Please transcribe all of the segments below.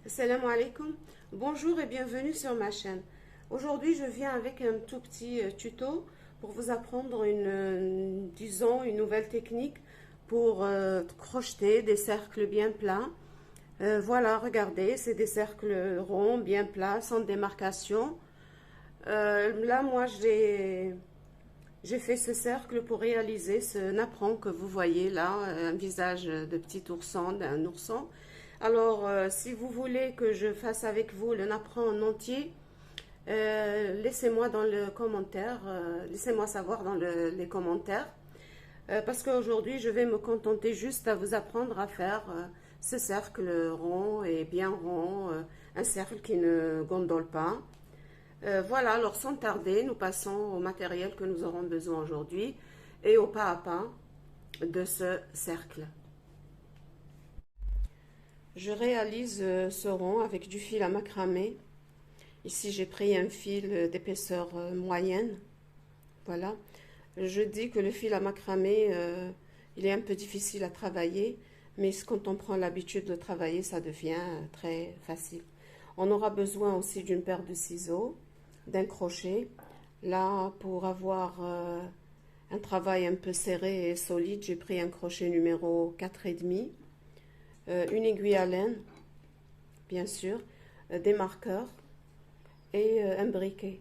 Assalamu alaikum. Bonjour et bienvenue sur ma chaîne. Aujourd'hui, je viens avec un tout petit tuto pour vous apprendre disons, une nouvelle technique pour crocheter des cercles bien plats. Voilà, regardez, c'est des cercles ronds, bien plats, sans démarcation. Là, moi, j'ai fait ce cercle pour réaliser ce napperon que vous voyez là, un visage de petit ourson, d'un ourson. Alors, si vous voulez que je fasse avec vous le napperon en entier, laissez-moi dans le commentaire, laissez-moi savoir dans les commentaires, parce qu'aujourd'hui, je vais me contenter juste à vous apprendre à faire ce cercle rond et bien rond, un cercle qui ne gondole pas. Voilà, alors sans tarder, nous passons au matériel que nous aurons besoin aujourd'hui et au pas à pas de ce cercle. Je réalise ce rond avec du fil à macramé. Ici, j'ai pris un fil d'épaisseur moyenne. Voilà. Je dis que le fil à macramé, il est un peu difficile à travailler, mais quand on prend l'habitude de travailler, ça devient très facile. On aura besoin aussi d'une paire de ciseaux, d'un crochet. Là, pour avoir un travail un peu serré et solide, j'ai pris un crochet numéro 4,5, une aiguille à laine, bien sûr, des marqueurs et un briquet.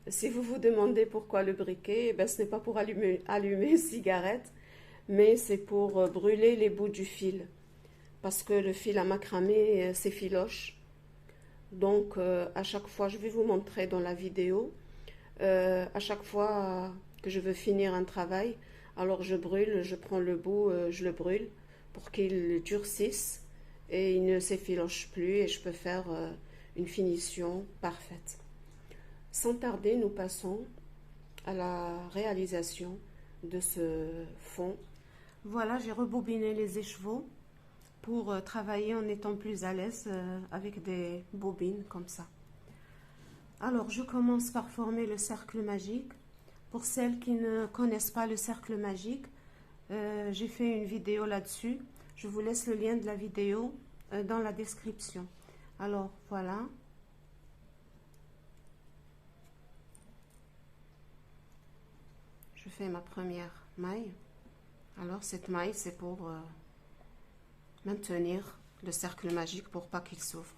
Si vous vous demandez pourquoi le briquet, ben, ce n'est pas pour allumer une cigarette, mais c'est pour brûler les bouts du fil. Parce que le fil à macramé s'effiloche. Donc, à chaque fois, je vais vous montrer dans la vidéo, à chaque fois que je veux finir un travail, alors je brûle, je prends le bout, je le brûle pour qu'il durcisse et il ne s'effiloche plus et je peux faire une finition parfaite. Sans tarder, nous passons à la réalisation de ce fond. Voilà, j'ai rebobiné les écheveaux pour travailler en étant plus à l'aise avec des bobines comme ça. Alors, je commence par former le cercle magique. Pour celles qui ne connaissent pas le cercle magique, j'ai fait une vidéo là-dessus. Je vous laisse le lien de la vidéo dans la description. Alors, voilà. Je fais ma première maille. Alors, cette maille, c'est pour maintenir le cercle magique pour pas qu'il s'ouvre.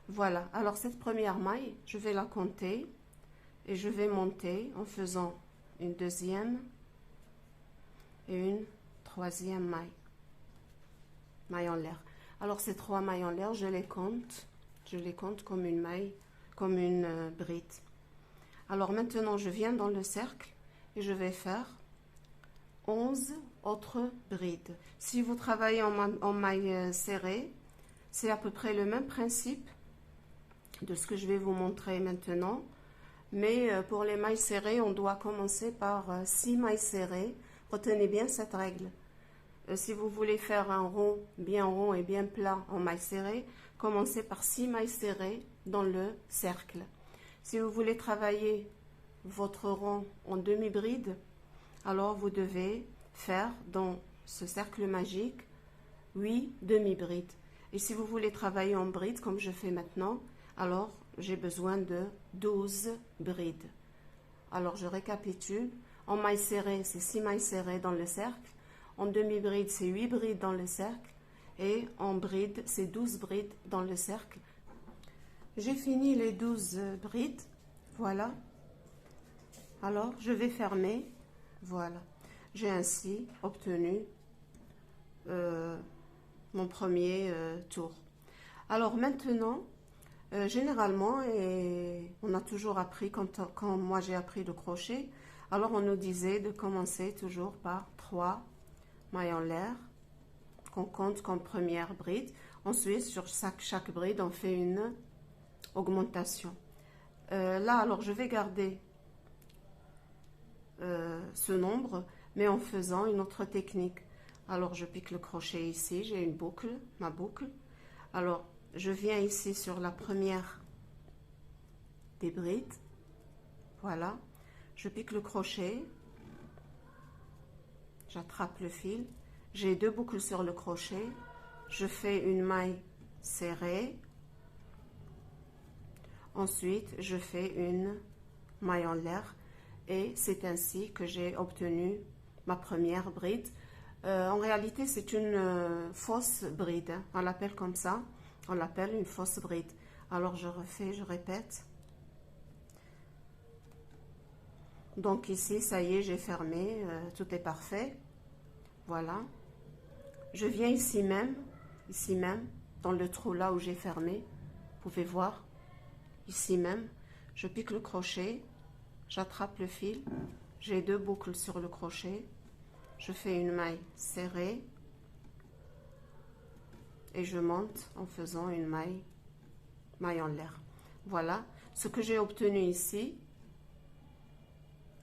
Voilà, alors cette première maille, je vais la compter et je vais monter en faisant une deuxième et une troisième maille en l'air. Alors ces trois mailles en l'air, je les compte comme une maille, comme une bride. Alors maintenant, je viens dans le cercle et je vais faire 11 autres brides. Si vous travaillez en maille serrée, c'est à peu près le même principe de ce que je vais vous montrer maintenant, mais pour les mailles serrées, on doit commencer par 6 mailles serrées. Retenez bien cette règle. Si vous voulez faire un rond et bien plat en mailles serrées, commencez par 6 mailles serrées dans le cercle. Si vous voulez travailler votre rond en demi-bride, alors vous devez faire dans ce cercle magique 8 demi-brides. Et si vous voulez travailler en bride, comme je fais maintenant, alors j'ai besoin de 12 brides. Alors je récapitule. En maille serrée, c'est 6 mailles serrées dans le cercle. En demi-bride, c'est 8 brides dans le cercle. Et en bride, c'est 12 brides dans le cercle. J'ai fini les 12 brides. Voilà. Alors je vais fermer. Voilà. J'ai ainsi obtenu mon premier tour. Alors maintenant, généralement, et on a toujours appris, quand moi j'ai appris le crochet, alors on nous disait de commencer toujours par 3 mailles en l'air, qu'on compte comme première bride. Ensuite, sur chaque bride, on fait une augmentation. Là, alors je vais garder ce nombre, mais en faisant une autre technique. Alors je pique le crochet ici, j'ai une boucle, ma boucle. Alors je viens ici sur la première des brides, voilà, je pique le crochet, j'attrape le fil, j'ai deux boucles sur le crochet, je fais une maille serrée, Ensuite, je fais une maille en l'air et c'est ainsi que j'ai obtenu ma première bride. En réalité, c'est une fausse bride, hein. On l'appelle comme ça, on l'appelle une fausse bride. Alors je refais, je répète. Donc ici, ça y est, j'ai fermé, tout est parfait. Voilà. Je viens ici même, dans le trou là où j'ai fermé. Vous pouvez voir, ici même, je pique le crochet, j'attrape le fil, j'ai 2 boucles sur le crochet, je fais une maille serrée et je monte en faisant une maille en l'air. Voilà ce que j'ai obtenu ici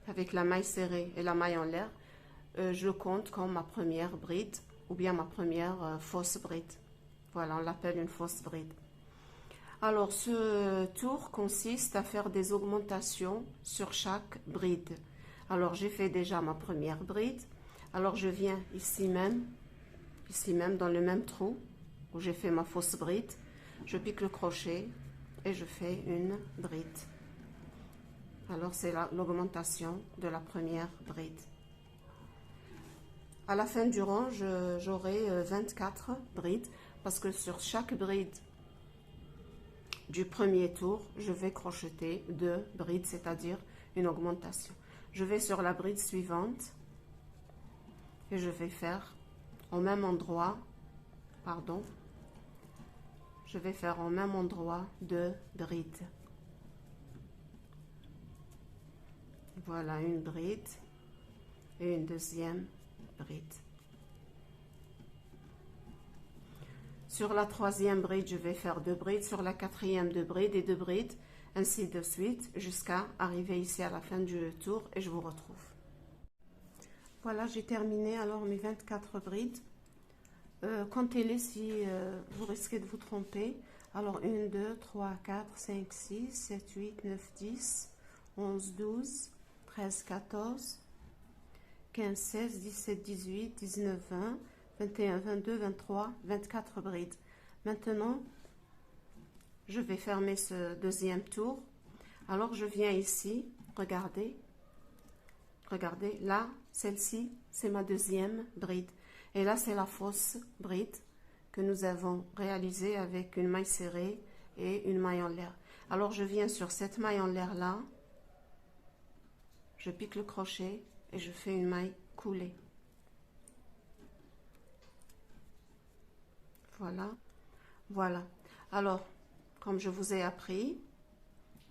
avec la maille serrée et la maille en l'air. Je compte comme ma première bride ou bien ma première fausse bride. Voilà, on l'appelle une fausse bride. Alors ce tour consiste à faire des augmentations sur chaque bride. Alors j'ai fait déjà ma première bride. Alors je viens ici même dans le même trou où j'ai fait ma fausse bride. Je pique le crochet et je fais une bride. Alors c'est l'augmentation de la première bride. À la fin du rang, j'aurai 24 brides parce que sur chaque bride du premier tour, je vais crocheter 2 brides, c'est-à-dire une augmentation. Je vais sur la bride suivante et je vais faire au même endroit, je vais faire au même endroit 2 brides. Voilà une bride et une deuxième bride. Sur la troisième bride, je vais faire 2 brides. Sur la quatrième, 2 brides et 2 brides, ainsi de suite, jusqu'à arriver ici à la fin du tour et je vous retrouve. Voilà, j'ai terminé alors mes 24 brides. Comptez-les si vous risquez de vous tromper. Alors 1, 2, 3, 4, 5, 6, 7, 8, 9, 10, 11, 12, 13, 14, 15, 16, 17, 18, 19, 20, 21, 22, 23, 24 brides. Maintenant, je vais fermer ce deuxième tour. Alors, je viens ici, regardez, là, celle-ci, c'est ma deuxième bride. Et là, c'est la fausse bride que nous avons réalisée avec une maille serrée et une maille en l'air. Alors, je viens sur cette maille en l'air là, je pique le crochet et je fais une maille coulée. Voilà. Alors, comme je vous ai appris,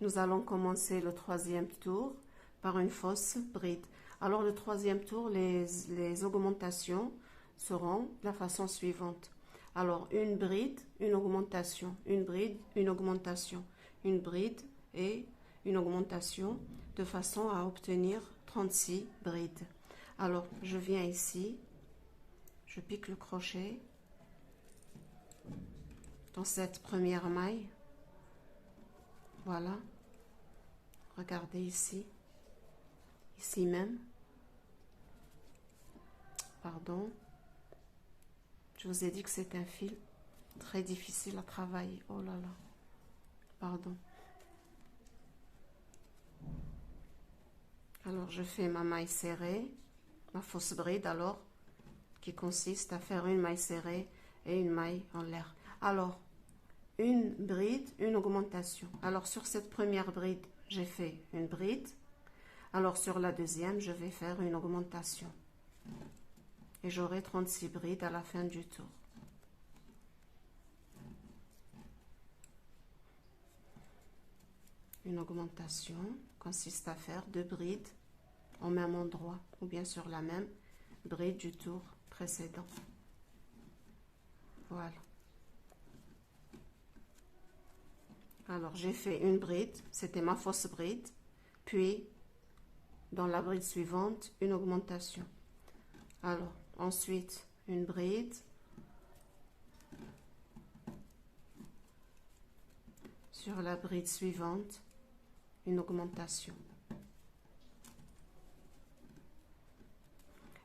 nous allons commencer le troisième tour par une fausse bride. Alors, le troisième tour, les augmentations seront de la façon suivante. Alors, une bride, une augmentation, une bride, une augmentation, une bride et une augmentation de façon à obtenir 36 brides. Alors, je viens ici, je pique le crochet dans cette première maille. Voilà. Regardez ici. Ici même. Pardon. Je vous ai dit que c'est un fil très difficile à travailler. Oh là là. Pardon. Alors, je fais ma maille serrée, ma fausse bride alors, qui consiste à faire une maille serrée et une maille en l'air. Alors, une bride, une augmentation. Alors, sur cette première bride, j'ai fait une bride. Alors, sur la deuxième, je vais faire une augmentation. Et j'aurai 36 brides à la fin du tour. Une augmentation consiste à faire 2 brides au même endroit ou bien sur la même bride du tour précédent. Voilà. Alors, j'ai fait une bride, c'était ma fausse bride, puis dans la bride suivante, une augmentation. Alors, ensuite, une bride, sur la bride suivante, une augmentation.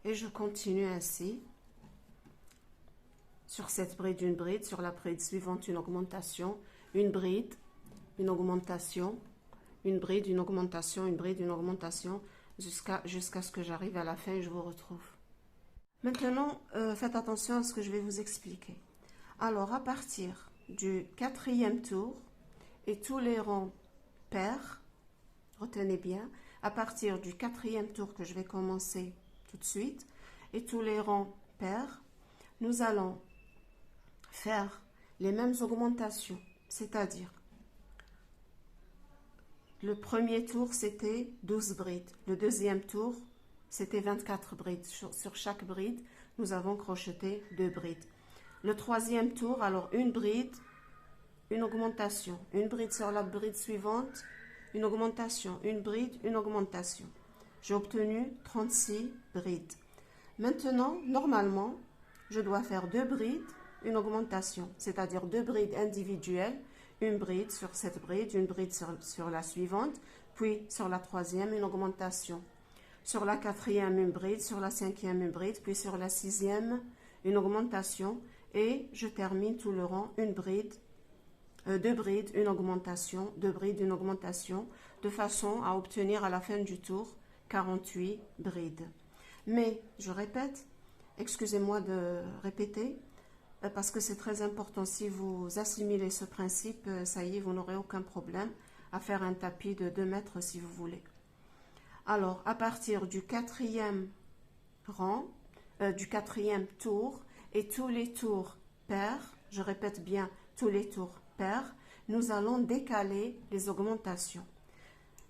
Et je continue ainsi. Sur cette bride, une bride, sur la bride suivante, une augmentation, une bride, une augmentation, une bride, une augmentation, une bride, une augmentation, jusqu'à ce que j'arrive à la fin et je vous retrouve. Maintenant, faites attention à ce que je vais vous expliquer. Alors, à partir du 4e tour et tous les rangs pairs, retenez bien, à partir du 4e tour que je vais commencer tout de suite, et tous les rangs pairs, nous allons faire les mêmes augmentations, c'est-à-dire le premier tour c'était 12 brides, le deuxième tour c'était 24 brides. Sur chaque bride, nous avons crocheté 2 brides. Le troisième tour, alors une bride, une augmentation, une bride sur la bride suivante, une augmentation, une bride, une augmentation. J'ai obtenu 36 brides. Maintenant, normalement, je dois faire 2 brides, une augmentation, c'est-à-dire 2 brides individuelles, une bride sur cette bride, une bride sur la suivante, puis sur la troisième, une augmentation. Sur la quatrième, une bride, sur la cinquième, une bride, puis sur la sixième, une augmentation, et je termine tout le rang, une bride, 2 brides, une augmentation, 2 brides, une augmentation, de façon à obtenir à la fin du tour 48 brides. Mais, je répète, excusez-moi de répéter, parce que c'est très important. Si vous assimilez ce principe, ça y est, vous n'aurez aucun problème à faire un tapis de 2 mètres si vous voulez. Alors, à partir du 4e rang, du 4e tour, et tous les tours pairs, je répète bien, tous les tours pairs, nous allons décaler les augmentations.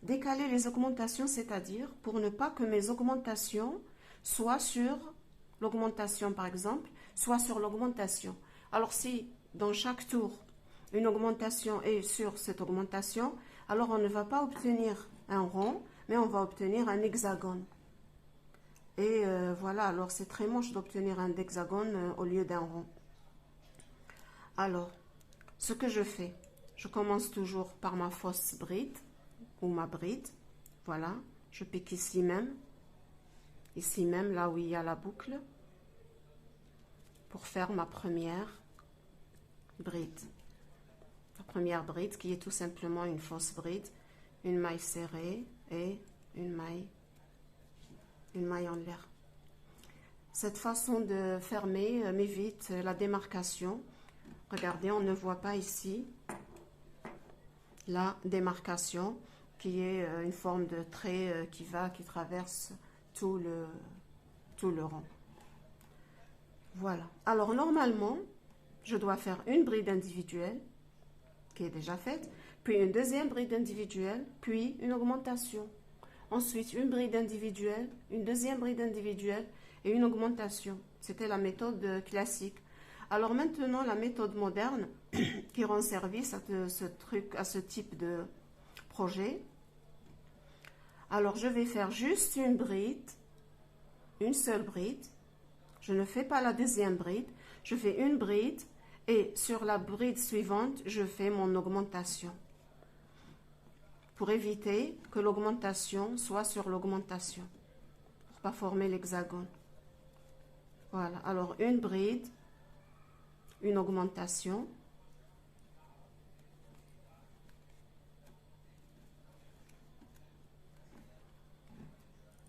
Décaler les augmentations, c'est-à-dire pour ne pas que mes augmentations soient sur l'augmentation, par exemple, soit sur l'augmentation. Alors, si dans chaque tour, une augmentation est sur cette augmentation, alors on ne va pas obtenir un rond, mais on va obtenir un hexagone. Et voilà, alors c'est très moche d'obtenir un hexagone au lieu d'un rond. Alors, ce que je fais, je commence toujours par ma fausse bride, ou ma bride. Voilà, je pique ici même, là où il y a la boucle, pour faire ma première bride. La première bride qui est tout simplement une fausse bride, une maille serrée et une maille en l'air. Cette façon de fermer m'évite la démarcation. Regardez, on ne voit pas ici la démarcation qui est une forme de trait qui traverse tout le rond. Voilà. Alors normalement, je dois faire une bride individuelle qui est déjà faite, puis une deuxième bride individuelle, puis une augmentation. Ensuite, une bride individuelle, une deuxième bride individuelle et une augmentation. C'était la méthode classique. Alors maintenant, la méthode moderne qui rend service à ce type de projet. Alors, je vais faire juste une bride, une seule bride. Je ne fais pas la deuxième bride. Je fais une bride et sur la bride suivante, je fais mon augmentation. Pour éviter que l'augmentation soit sur l'augmentation. Pour ne pas former l'hexagone. Voilà. Alors, une bride, une augmentation.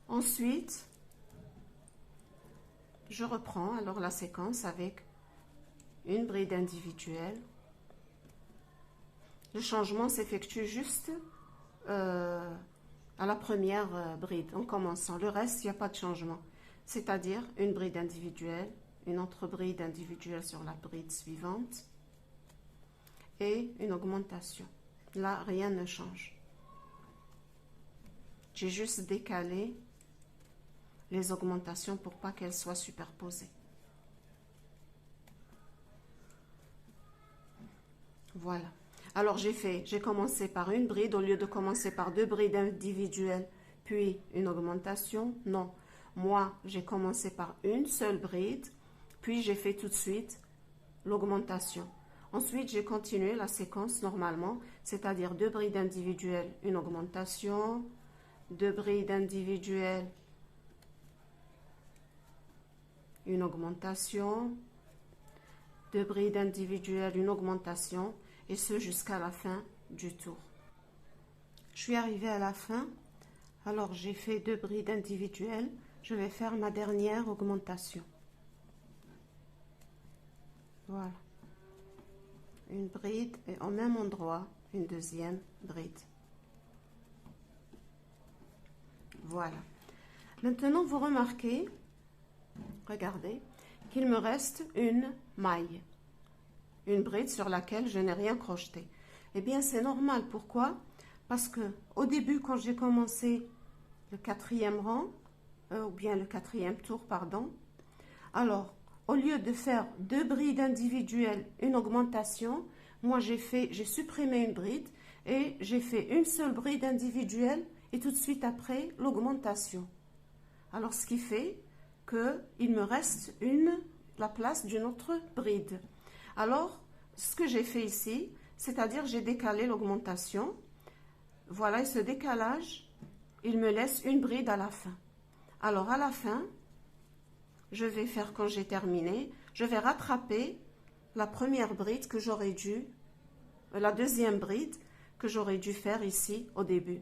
Ensuite, je reprends alors la séquence avec une bride individuelle. Le changement s'effectue juste à la première bride en commençant. Le reste, il n'y a pas de changement. C'est-à-dire une bride individuelle, une autre bride individuelle sur la bride suivante et une augmentation. Là, rien ne change. J'ai juste décalé les augmentations pour pas qu'elles soient superposées. Voilà. Alors j'ai commencé par une bride au lieu de commencer par 2 brides individuelles, puis une augmentation. Non, moi j'ai commencé par une seule bride, puis j'ai fait tout de suite l'augmentation. Ensuite j'ai continué la séquence normalement, c'est-à-dire 2 brides individuelles, une augmentation, 2 brides individuelles, une augmentation, 2 brides individuelles, une augmentation. et ce jusqu'à la fin du tour. Je suis arrivée à la fin, alors j'ai fait 2 brides individuelles. Je vais faire ma dernière augmentation. Voilà. Une bride et au même endroit, une deuxième bride. Voilà. Maintenant, vous remarquez, regardez, qu'il me reste une maille. Une bride sur laquelle je n'ai rien crocheté. Eh bien, c'est normal. Pourquoi? Parce que au début, quand j'ai commencé le 4e rang, ou bien le 4e tour, pardon, alors, au lieu de faire 2 brides individuelles, une augmentation, moi j'ai supprimé une bride et j'ai fait une seule bride individuelle et tout de suite après l'augmentation. Alors, ce qui fait qu'il me reste la place d'une autre bride. Alors, ce que j'ai fait ici, c'est-à-dire j'ai décalé l'augmentation. Voilà, et ce décalage, il me laisse une bride à la fin. Alors, à la fin, je vais faire, quand j'ai terminé, je vais rattraper la première bride que j'aurais dû, la deuxième bride que j'aurais dû faire ici au début.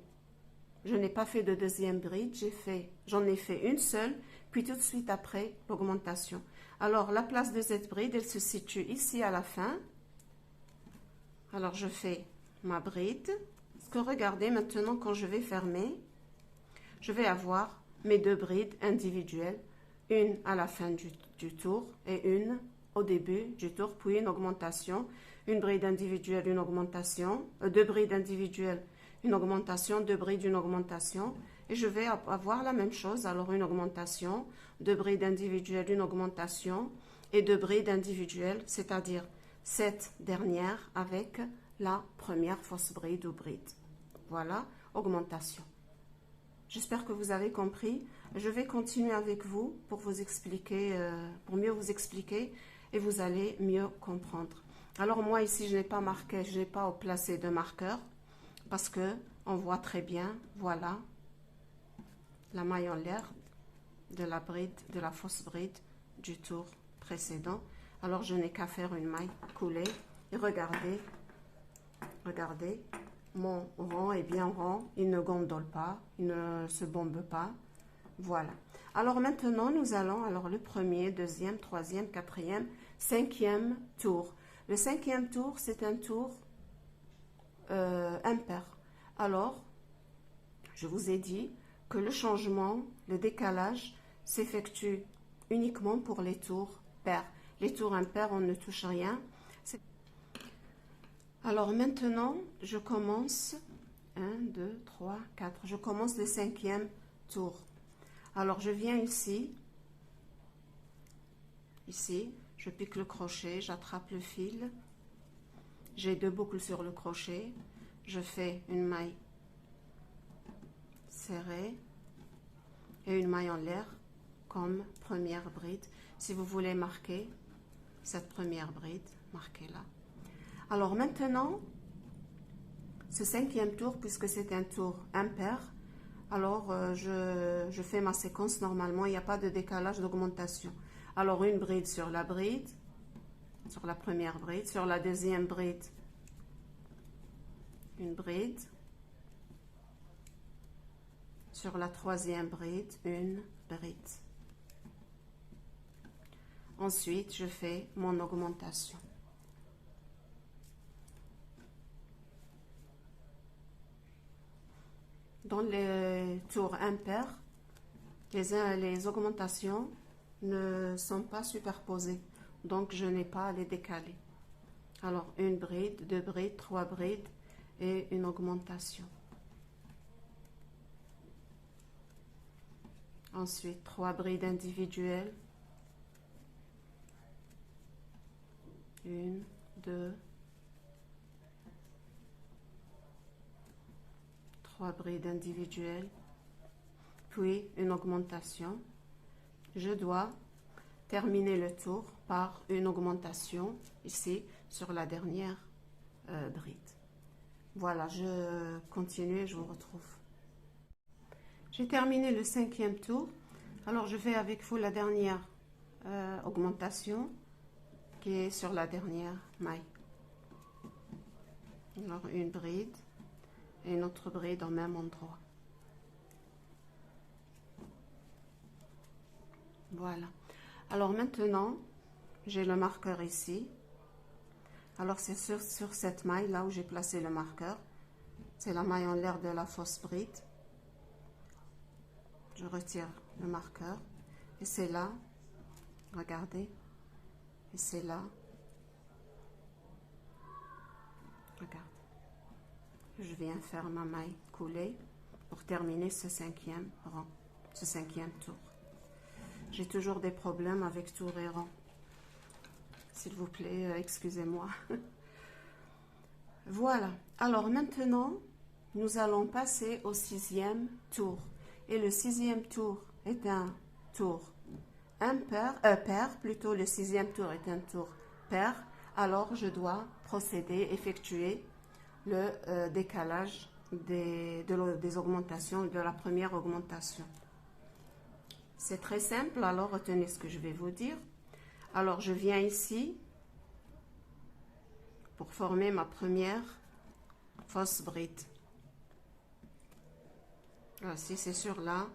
Je n'ai pas fait de deuxième bride, j'en ai fait une seule, puis tout de suite après l'augmentation. Alors, la place de cette bride, elle se situe ici à la fin. Alors, je fais ma bride. Parce que regardez, maintenant, quand je vais fermer, je vais avoir mes 2 brides individuelles. Une à la fin du tour et une au début du tour, puis une augmentation. Une bride individuelle, une augmentation. 2 brides individuelles, une augmentation. 2 brides, une augmentation. Et je vais avoir la même chose. Alors, une augmentation, 2 brides individuelles, une augmentation. Et 2 brides individuelles, c'est-à-dire cette dernière avec la première fausse bride ou bride. Voilà, augmentation. J'espère que vous avez compris. Je vais continuer avec vous pour vous expliquer, pour mieux vous expliquer et vous allez mieux comprendre. Alors moi ici, je n'ai pas marqué, je n'ai pas placé de marqueur parce que on voit très bien, voilà, la maille en l'air de la bride, de la fausse bride du tour précédent. Alors je n'ai qu'à faire une maille coulée et regardez, regardez. Mon rang est bien rond, il ne gondole pas, il ne se bombe pas. Voilà. Alors maintenant, nous allons, alors le premier, deuxième, troisième, quatrième, 5e tour. Le 5e tour, c'est un tour impair. Alors, je vous ai dit que le changement, le décalage, s'effectue uniquement pour les tours pairs. Les tours impairs, on ne touche rien. Alors maintenant, je commence 1, 2, 3, 4. Je commence le 5e tour. Alors, je viens ici, je pique le crochet, j'attrape le fil. J'ai 2 boucles sur le crochet. Je fais une maille serrée et une maille en l'air comme première bride. Si vous voulez marquer cette première bride, marquez-la. Alors maintenant, ce 5e tour, puisque c'est un tour impair, alors je fais ma séquence normalement, il n'y a pas de décalage d'augmentation. Alors une bride sur la bride, sur la première bride, sur la deuxième bride, une bride, sur la troisième bride, une bride. Ensuite, je fais mon augmentation. Dans les tours impairs, les augmentations ne sont pas superposées, donc je n'ai pas à les décaler. Alors, une bride, 2 brides, 3 brides et une augmentation. Ensuite, 3 brides individuelles. 1, 2, 3 brides individuelles, puis une augmentation. Je dois terminer le tour par une augmentation ici sur la dernière bride. Voilà, je continue et je vous retrouve. J'ai terminé le 5e tour. Alors je fais avec vous la dernière augmentation qui est sur la dernière maille. Alors une bride et une autre bride au même endroit. Voilà. Alors maintenant, j'ai le marqueur ici. Alors c'est sur cette maille là où j'ai placé le marqueur. C'est la maille en l'air de la fausse bride. Je retire le marqueur. Et c'est là. Regardez. Et c'est là. Regarde. Je viens faire ma maille coulée pour terminer ce 5e rang, ce 5e tour. J'ai toujours des problèmes avec tour et rang. S'il vous plaît, excusez-moi. Voilà. Alors maintenant, nous allons passer au 6e tour. Et le 6e tour est un tour pair, plutôt le 6e tour est un tour pair. Alors je dois procéder, effectuer le décalage des augmentations, de la première augmentation. C'est très simple, alors retenez ce que je vais vous dire. Alors je viens ici pour former ma première fausse bride. Voici, c'est sur la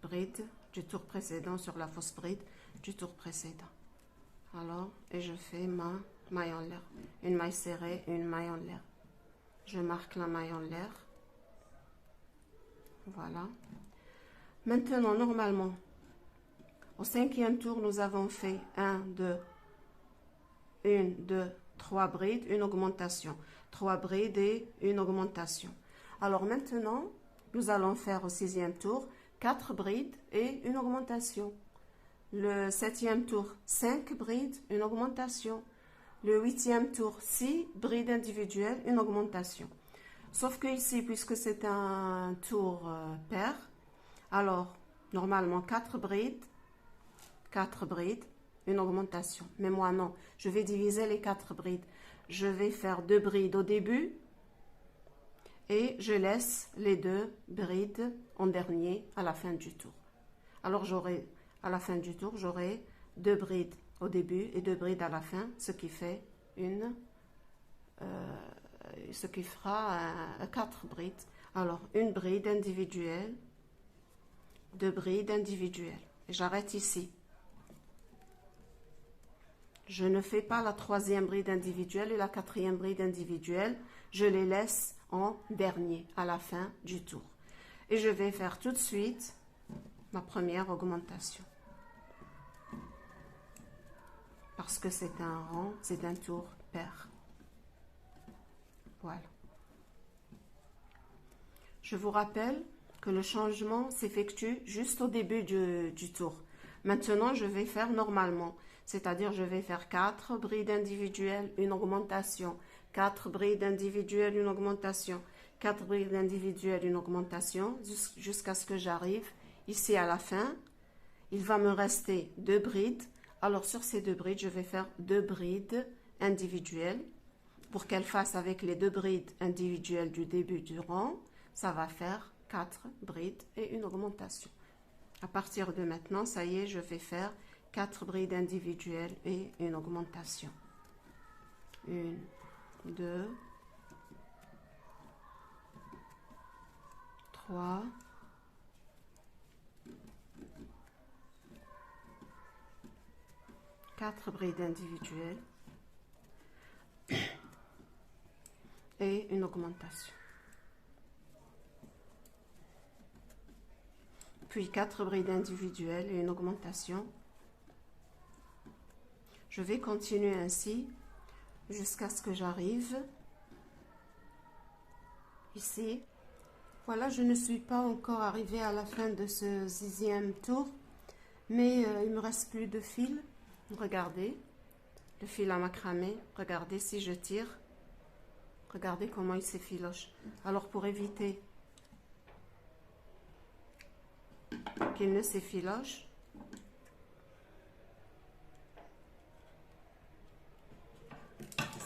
bride du tour précédent, sur la fausse bride du tour précédent. Alors, et je fais ma maille en l'air, une maille serrée, une maille en l'air. Je marque la maille en l'air. Voilà. Maintenant, normalement, au 5e tour, nous avons fait 1, 2, 3 brides, une augmentation. 3 brides et une augmentation. Alors maintenant, nous allons faire au 6e tour 4 brides et une augmentation. Le 7e tour, 5 brides, une augmentation. Le 8e tour, 6 brides individuelles, une augmentation. Sauf que ici, puisque c'est un tour pair, alors normalement 4 brides, une augmentation. Mais moi non, je vais diviser les 4 brides. Je vais faire 2 brides au début et je laisse les 2 brides en dernier à la fin du tour. Alors à la fin du tour, j'aurai 2 brides au début et 2 brides à la fin, ce qui fait ce qui fera 4 brides. Alors une bride individuelle, 2 brides individuelles. Et j'arrête ici. Je ne fais pas la 3e bride individuelle et la 4e bride individuelle. Je les laisse en dernier, à la fin du tour. Et je vais faire tout de suite ma première augmentation. Parce que c'est un rang, c'est un tour pair. Voilà. Je vous rappelle que le changement s'effectue juste au début du tour. Maintenant, je vais faire normalement. C'est-à-dire, je vais faire 4 brides individuelles, une augmentation. 4 brides individuelles, une augmentation. 4 brides individuelles, une augmentation, jusqu'à ce que j'arrive ici à la fin. Il va me rester 2 brides. Alors, sur ces 2 brides, je vais faire 2 brides individuelles. Pour qu'elles fassent avec les 2 brides individuelles du début du rang, ça va faire 4 brides et une augmentation. À partir de maintenant, ça y est, je vais faire 4 brides individuelles et une augmentation. 1, 2, 3, 4 brides individuelles et une augmentation. Puis 4 brides individuelles et une augmentation. Je vais continuer ainsi jusqu'à ce que j'arrive ici. Voilà, je ne suis pas encore arrivée à la fin de ce 6e tour, mais il me reste plus de fil. Regardez, le fil à macramé. Regardez si je tire. Regardez comment il s'effiloche. Alors pour éviter qu'il ne s'effiloche,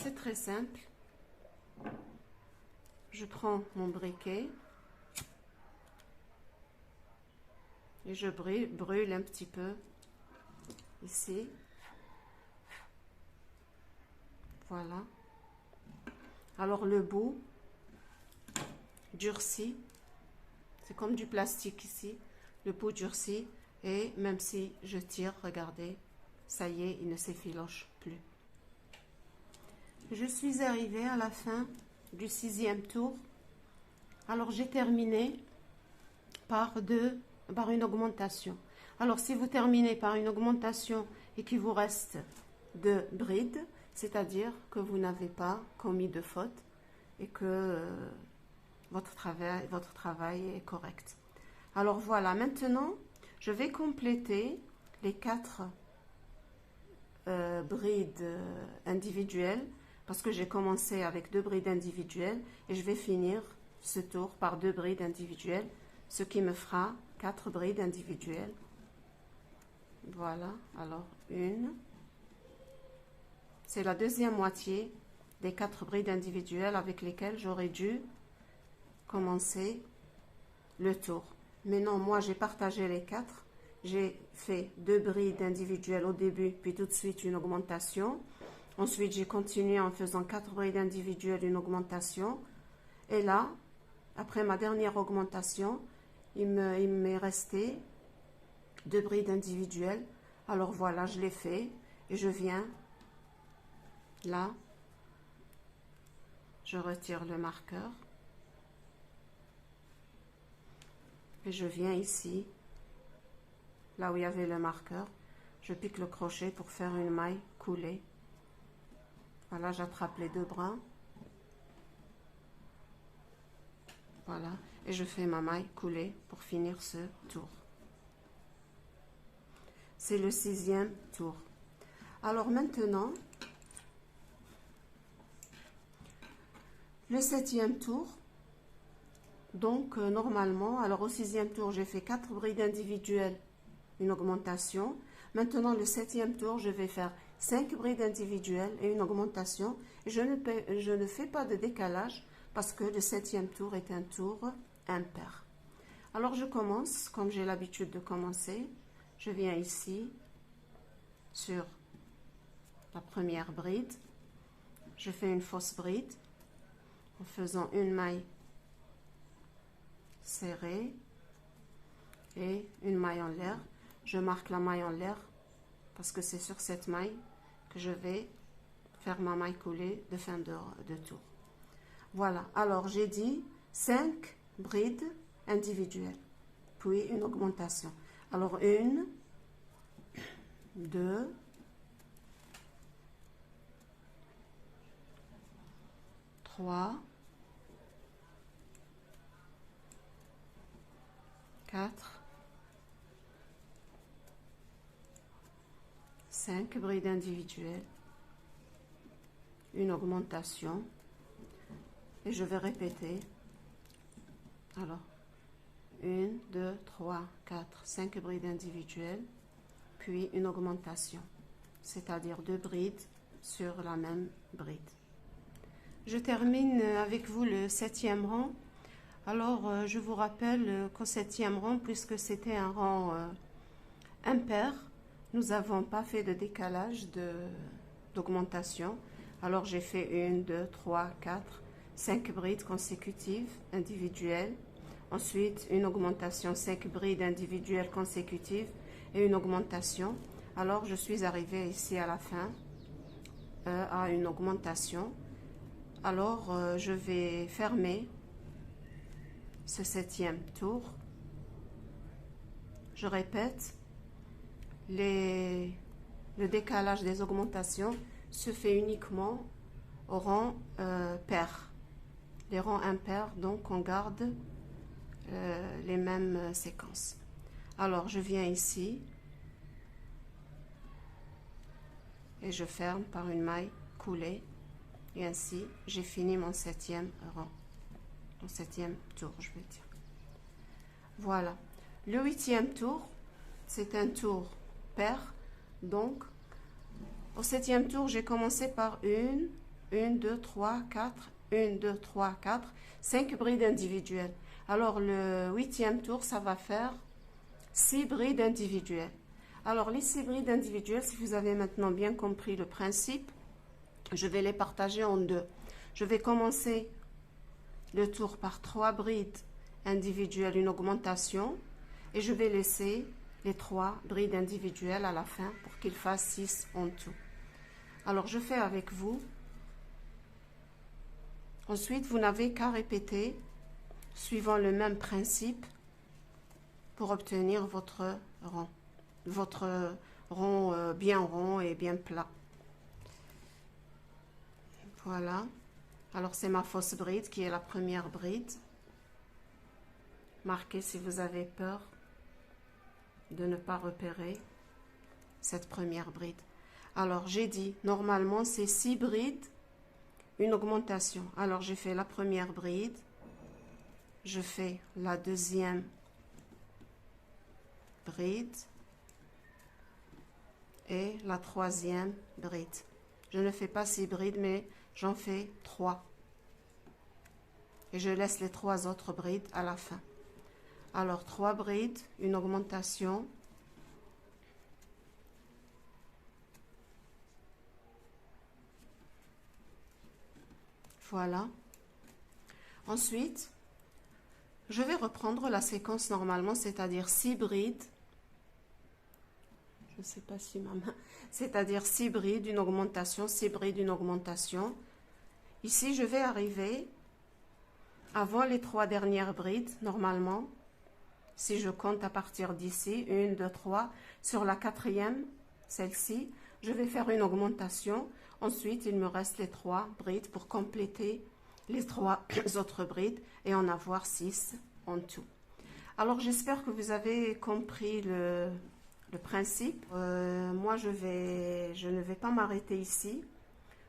c'est très simple. Je prends mon briquet et je brûle un petit peu ici. Voilà. Alors le bout durcit, c'est comme du plastique ici, le bout durcit et même si je tire, regardez, ça y est, il ne s'effiloche plus. Je suis arrivée à la fin du 6e tour. Alors j'ai terminé par une augmentation. Alors si vous terminez par une augmentation et qu'il vous reste 2 brides, c'est-à-dire que vous n'avez pas commis de faute et que votre travail est correct. Alors voilà, maintenant je vais compléter les 4 brides individuelles parce que j'ai commencé avec 2 brides individuelles et je vais finir ce tour par 2 brides individuelles, ce qui me fera 4 brides individuelles. Voilà, alors une, c'est la deuxième moitié des 4 brides individuelles avec lesquelles j'aurais dû commencer le tour. Mais non, moi j'ai partagé les 4, j'ai fait 2 brides individuelles au début, puis tout de suite une augmentation. Ensuite j'ai continué en faisant 4 brides individuelles, une augmentation. Et là, après ma dernière augmentation, il m'est resté 2 brides individuelles. Alors voilà, je l'ai fait et je viens là, je retire le marqueur et je viens ici, là où il y avait le marqueur, je pique le crochet pour faire une maille coulée. Voilà, j'attrape les 2 brins. Voilà, et je fais ma maille coulée pour finir ce tour. C'est le 6e tour. Alors maintenant, le 7e tour. Donc normalement, alors au 6e tour, j'ai fait 4 brides individuelles, une augmentation. Maintenant, le 7e tour, je vais faire 5 brides individuelles et une augmentation. Et je ne fais pas de décalage parce que le 7e tour est un tour impair. Alors je commence, comme j'ai l'habitude de commencer, je viens ici sur la première bride, je fais une fausse bride en faisant une maille serrée et une maille en l'air. Je marque la maille en l'air parce que c'est sur cette maille que je vais faire ma maille coulée de fin de tour. Voilà, alors j'ai dit 5 brides individuelles, puis une augmentation. Alors 1, 2, 3, 4, 5 brides individuelles, une augmentation, et je vais répéter. Alors 1, 2, 3, 4, 5 brides individuelles, puis une augmentation, c'est-à-dire 2 brides sur la même bride. Je termine avec vous le 7e rang. Alors je vous rappelle qu'au 7e rang, puisque c'était un rang impair, nous n'avons pas fait de décalage d'augmentation. Alors j'ai fait 1, 2, 3, 4, 5 brides consécutives individuelles. Ensuite, une augmentation, 5 brides individuelles consécutives et une augmentation. Alors, je suis arrivée ici à la fin à une augmentation. Alors, je vais fermer ce 7e tour. Je répète, le décalage des augmentations se fait uniquement au rang pair. Les rangs impairs, donc, on garde les mêmes séquences. Alors je viens ici et je ferme par une maille coulée et ainsi j'ai fini mon 7e rang, mon 7e tour, je vais dire. Voilà, le 8e tour, c'est un tour pair, donc au 7e tour j'ai commencé par 1, 2, 3, 4, 1, 2, 3, 4, 5 brides individuelles. Alors le 8e tour, ça va faire 6 brides individuelles. Alors les 6 brides individuelles, si vous avez maintenant bien compris le principe, je vais les partager en deux. Je vais commencer le tour par 3 brides individuelles, une augmentation, et je vais laisser les 3 brides individuelles à la fin pour qu'il fasse 6 en tout. Alors je fais avec vous. Ensuite, vous n'avez qu'à répéter suivant le même principe pour obtenir votre rond bien rond et bien plat. Voilà. Alors c'est ma fausse bride qui est la première bride. Marquez si vous avez peur de ne pas repérer cette première bride. Alors j'ai dit normalement c'est 6 brides, une augmentation. Alors j'ai fait la première bride, je fais la deuxième bride et la troisième bride. Je ne fais pas 6 brides mais j'en fais 3 et je laisse les 3 autres brides à la fin. Alors 3 brides, une augmentation, voilà. Ensuite, je vais reprendre la séquence normalement, c'est-à-dire 6 brides. Je ne sais pas si ma main... C'est-à-dire 6 brides, une augmentation, 6 brides, une augmentation. Ici, je vais arriver avant les 3 dernières brides, normalement. Si je compte à partir d'ici, 1, 2, 3, sur la 4e, celle-ci, je vais faire une augmentation. Ensuite, il me reste les 3 brides pour compléter les 3 autres brides et en avoir 6 en tout. Alors, j'espère que vous avez compris le principe. Moi, je ne vais pas m'arrêter ici.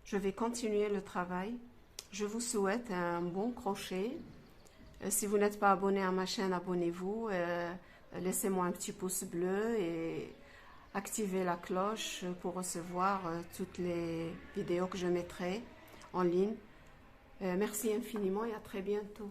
Je vais continuer le travail. Je vous souhaite un bon crochet. Si vous n'êtes pas abonné à ma chaîne, abonnez-vous. Laissez-moi un petit pouce bleu et activez la cloche pour recevoir toutes les vidéos que je mettrai en ligne. Merci infiniment et à très bientôt.